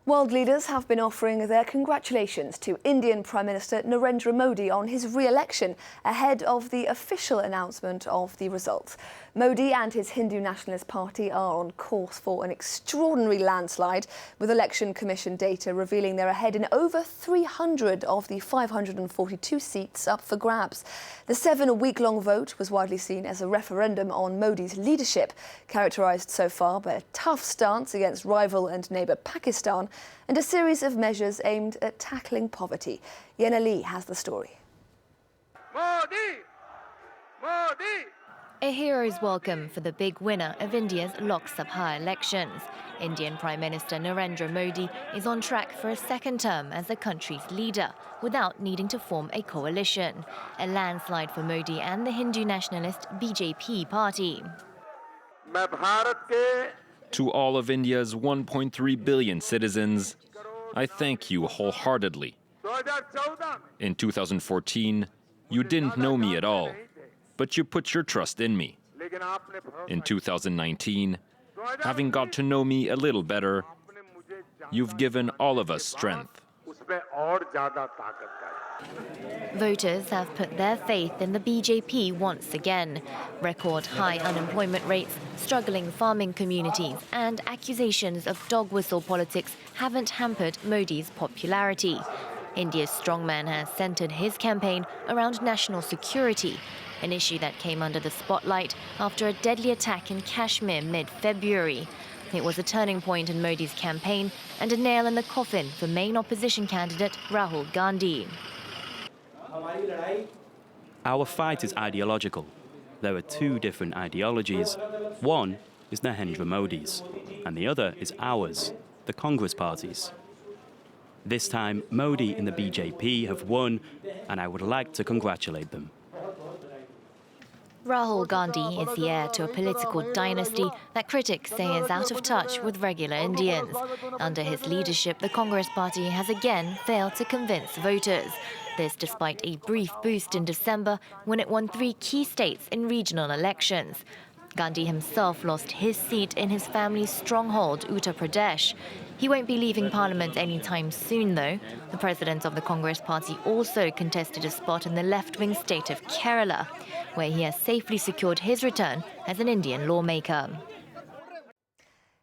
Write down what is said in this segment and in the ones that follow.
World leaders have been offering their congratulations to Indian Prime Minister Narendra Modi on his re-election ahead of the official announcement of the results. Modi and his Hindu Nationalist Party are on course for an extraordinary landslide, with Election Commission data revealing they're ahead in over 300 of the 542 seats up for grabs. The 7-week-long vote was widely seen as a referendum on Modi's leadership, characterised so far by a tough stance against rival and neighbour Pakistan and a series of measures aimed at tackling poverty. Yena Lee has the story. Modi! Modi! A hero's welcome for the big winner of India's Lok Sabha elections. Indian Prime Minister Narendra Modi is on track for a second term as the country's leader without needing to form a coalition. A landslide for Modi and the Hindu Nationalist BJP party. To all of India's 1.3 billion citizens, I thank you wholeheartedly. In 2014, you didn't know me at all, but you put your trust in me. In 2019, having got to know me a little better, you've given all of us strength. Voters have put their faith in the BJP once again. Record high unemployment rates, struggling farming communities and accusations of dog whistle politics haven't hampered Modi's popularity. India's strongman has centred his campaign around national security, an issue that came under the spotlight after a deadly attack in Kashmir mid-February. It was a turning point in Modi's campaign and a nail in the coffin for main opposition candidate Rahul Gandhi. Our fight is ideological. There are two different ideologies. One is Narendra Modi's, and the other is ours, the Congress parties. This time, Modi and the BJP have won, and I would like to congratulate them. Rahul Gandhi is the heir to a political dynasty that critics say is out of touch with regular Indians. Under his leadership, the Congress party has again failed to convince voters. This despite a brief boost in December when it won 3 key states in regional elections. Gandhi himself lost his seat in his family's stronghold, Uttar Pradesh. He won't be leaving Parliament anytime soon, though. The president of the Congress party also contested a spot in the left-wing state of Kerala, where he has safely secured his return as an Indian lawmaker.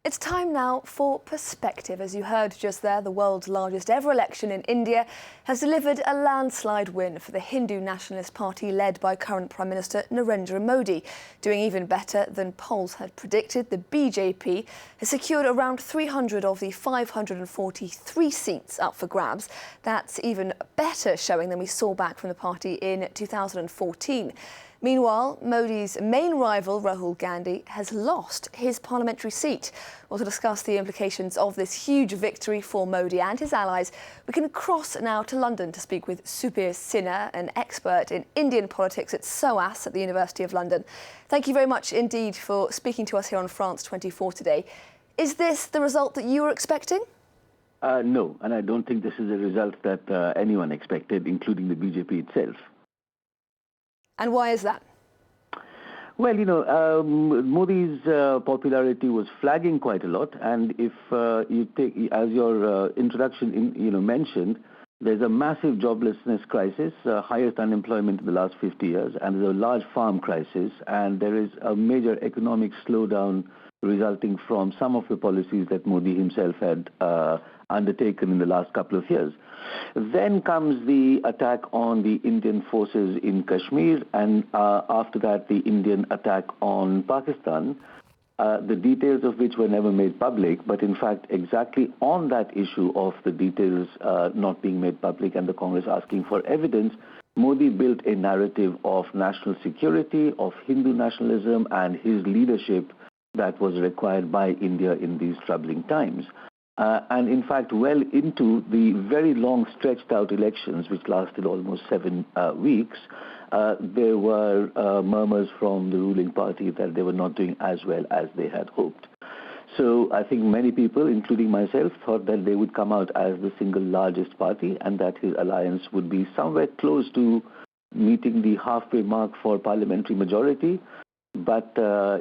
It's time now for perspective. As you heard just there, the world's largest ever election in India has delivered a landslide win for the Hindu Nationalist Party led by current Prime Minister Narendra Modi. Doing even better than polls had predicted, the BJP has secured around 300 of the 543 seats up for grabs. That's even better showing than we saw back from the party in 2014. Meanwhile, Modi's main rival, Rahul Gandhi, has lost his parliamentary seat. Well, to discuss the implications of this huge victory for Modi and his allies, we can cross now to London to speak with Subir Sinha, an expert in Indian politics at SOAS at the University of London. Thank you very much indeed for speaking to us here on France 24 today. Is this the result that you were expecting? No, and I don't think this is a result that anyone expected, including the BJP itself. And why is that? Well, Modi's popularity was flagging quite a lot, and if you take, as your introduction mentioned, there's a massive joblessness crisis, highest unemployment in the last 50 years, and there's a large farm crisis, and there is a major economic slowdown resulting from some of the policies that Modi himself had undertaken in the last couple of years. Then comes the attack on the Indian forces in Kashmir, and after that the Indian attack on Pakistan, the details of which were never made public, but in fact exactly on that issue of the details not being made public and the Congress asking for evidence, Modi built a narrative of national security, of Hindu nationalism and his leadership that was required by India in these troubling times. And in fact, well into the very long stretched out elections, which lasted almost 7 weeks, there were murmurs from the ruling party that they were not doing as well as they had hoped. So I think many people, including myself, thought that they would come out as the single largest party and that his alliance would be somewhere close to meeting the halfway mark for parliamentary majority. but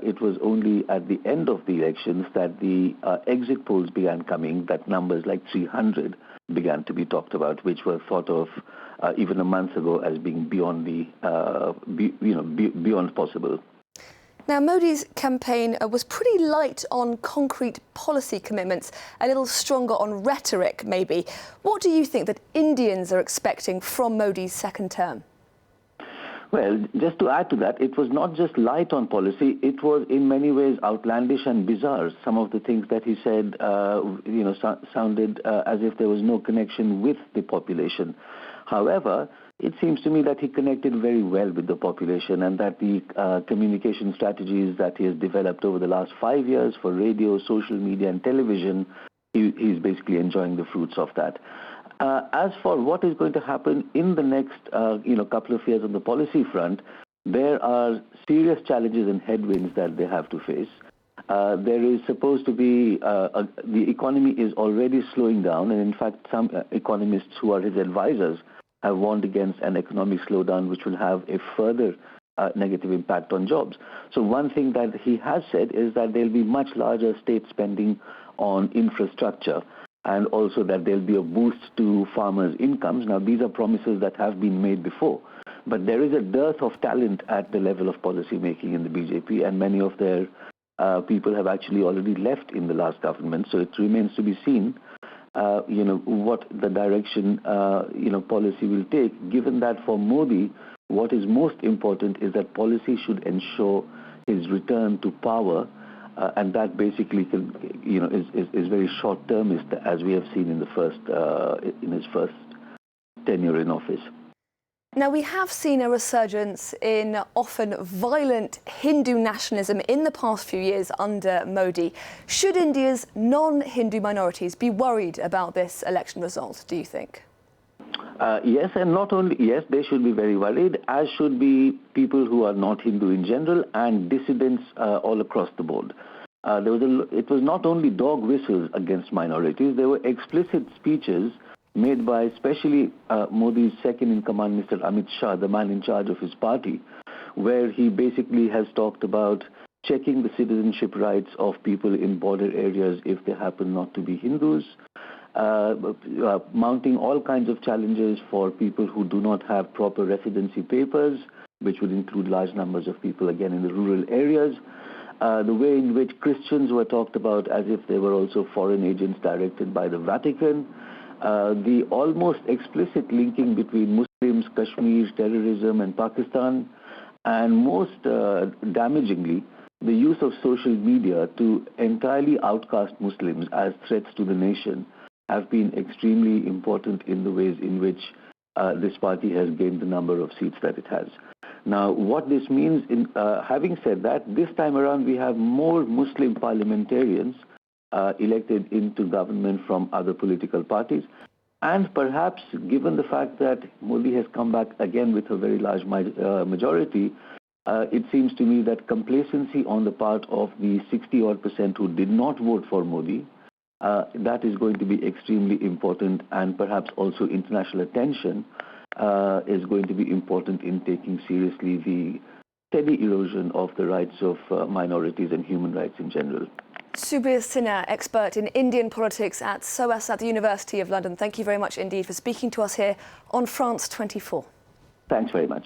it was only at the end of the elections that the exit polls began coming, that numbers like 300 began to be talked about, which were thought of even a month ago as being beyond beyond possible. Now, Modi's campaign was pretty light on concrete policy commitments, a little stronger on rhetoric, maybe. What do you think that Indians are expecting from Modi's second term? Well, just to add to that, it was not just light on policy, it was in many ways outlandish and bizarre. Some of the things that he said, sounded as if there was no connection with the population. However, it seems to me that he connected very well with the population, and that the communication strategies that he has developed over the last 5 years for radio, social media and television, he's basically enjoying the fruits of that. As for what is going to happen in the next couple of years on the policy front, there are serious challenges and headwinds that they have to face. There is supposed to be, the economy is already slowing down, and in fact some economists who are his advisors have warned against an economic slowdown which will have a further negative impact on jobs. So one thing that he has said is that there will be much larger state spending on infrastructure, and also that there will be a boost to farmers' incomes. Now, these are promises that have been made before, but there is a dearth of talent at the level of policy making in the BJP, and many of their people have actually already left in the last government. So it remains to be seen what the direction, policy will take, given that for Modi, what is most important is that policy should ensure his return to power, and that basically is very short-termist, as we have seen in his first tenure in office. Now, we have seen a resurgence in often violent Hindu nationalism in the past few years under Modi. Should India's non-Hindu minorities be worried about this election result, do you think? Yes, and not only, yes, they should be very worried, as should be people who are not Hindu in general and dissidents all across the board. It was not only dog whistles against minorities, there were explicit speeches made by especially Modi's second-in-command, Mr. Amit Shah, the man in charge of his party, where he basically has talked about checking the citizenship rights of people in border areas if they happen not to be Hindus, mounting all kinds of challenges for people who do not have proper residency papers, which would include large numbers of people, again, in the rural areas. The way in which Christians were talked about as if they were also foreign agents directed by the Vatican. The almost explicit linking between Muslims, Kashmir, terrorism and Pakistan, and most damagingly, the use of social media to entirely outcast Muslims as threats to the nation have been extremely important in the ways in which this party has gained the number of seats that it has. Now, what this means, having said that, this time around we have more Muslim parliamentarians elected into government from other political parties. And perhaps, given the fact that Modi has come back again with a very large majority, it seems to me that complacency on the part of the 60-odd% who did not vote for Modi, that is going to be extremely important, and perhaps also international attention is going to be important in taking seriously the steady erosion of the rights of minorities and human rights in general. Subir Sinha, expert in Indian politics at SOAS at the University of London. Thank you very much indeed for speaking to us here on France 24. Thanks very much.